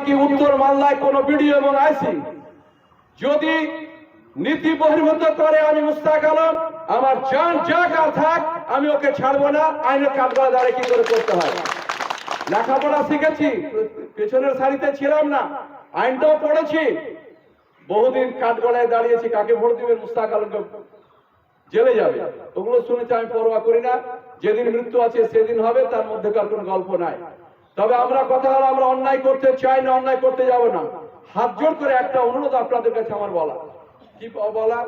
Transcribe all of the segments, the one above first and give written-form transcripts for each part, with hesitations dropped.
কি উত্তর মালদায় কোন বিডিও এবং আইসি যদি নীতি বহির্ভূত করে, আমি মুস্তাক আলম আমার জান জায়গা থাক আমি ওকে ছাড়বো না। আইনের কাঠগড়া দাঁড়িয়ে কি করে করতে হয়। লেখাপড়া শিখেছি, পেছনের সারিতে ছিলাম না, আইনটাও পড়েছি, বহুদিন কাঠগড়ায় দাঁড়িয়েছি। কাকে ভোট দিবেন? মুস্তাক আলমকে, জেলে যাবে। ওগুলো শুনেছি, আমি পরোয়া করি না। যেদিন মৃত্যু আছে সেদিন হবে, তার মধ্যেকার কোনো গল্প নাই। তবে আমরা কথা হলো, আমরা অন্যায় করতে চাই না, অন্যায় করতে যাব না। হাত জোর করে একটা অনুরোধ আপনাদের কাছে আমার বলা, কি বলা,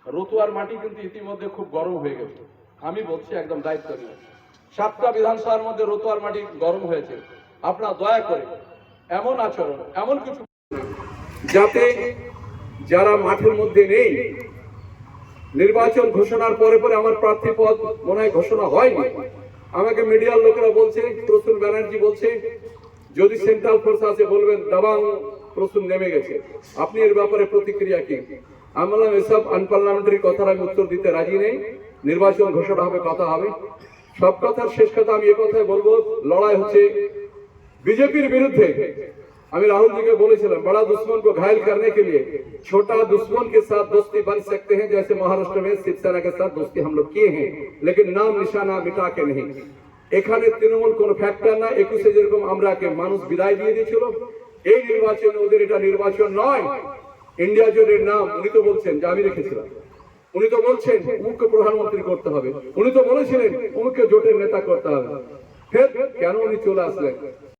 রতুয়ার মাটি কিন্তু ইতিমধ্যে খুব গরম হয়ে গেছে। আমি বলছি একদম দায়িত্ব নিয়ে, 7টা বিধানসভার মধ্যে রতুয়ার মাটি গরম হয়েছে। আপনারা দয়া করে এমন আচরণ, এমন কিছু যাতে যারা মাঠের মধ্যে নেই, নির্বাচন ঘোষণার পরে পরে আমার প্রার্থী পদ মনে হয় ঘোষণা হয়নি। আমাকে মিডিয়ার লোকেরা বলছে, প্রসূন ব্যানার্জি বলছে যদি সেন্ট্রাল ফোর্স আছে বলবেন দাবাং প্রসূন নেমে গেছে। আপনি এর ব্যাপারে প্রতিক্রিয়া কি? আমি বললাম এসব আনপার্লামেন্টারি কথার আমি উত্তর দিতে রাজি নেই। নির্বাচন ঘোষণা হবে, কথা হবে। সব কথার শেষ কথা আমি এ কথাই বলবো, লড়াই হচ্ছে बीजेपी विरुद्ध। আমি राहुल जी को बोलेছিলাম, बड़ा दुश्मन को घायल करने के लिए छोटा दुश्मन के साथ दोस्ती बन सकते हैं, जैसे महाराष्ट्र में शिवसेना के साथ दोस्ती हम लोग किए हैं, लेकिन नाम निशाना मिटा के नहीं। এখানে তৃণমূল কোন ফ্যাক্টর না। 21-এ যেরকম আমরাকে মানুষ বিদায় দিয়ে দিয়েছিল, এই নির্বাচনে ওদের এটা নির্বাচন নয়, ইন্ডিয়া জোটের নাম উনি তো বলছেন যে আমি রেখেছিলাম, উনি তো বলছেন অমুককে প্রধানমন্ত্রী করতে হবে, উনি তো বলেছিলেন অমুককে জোটের নেতা করতে হবে। ফের কেন উনি চলে আসলেন?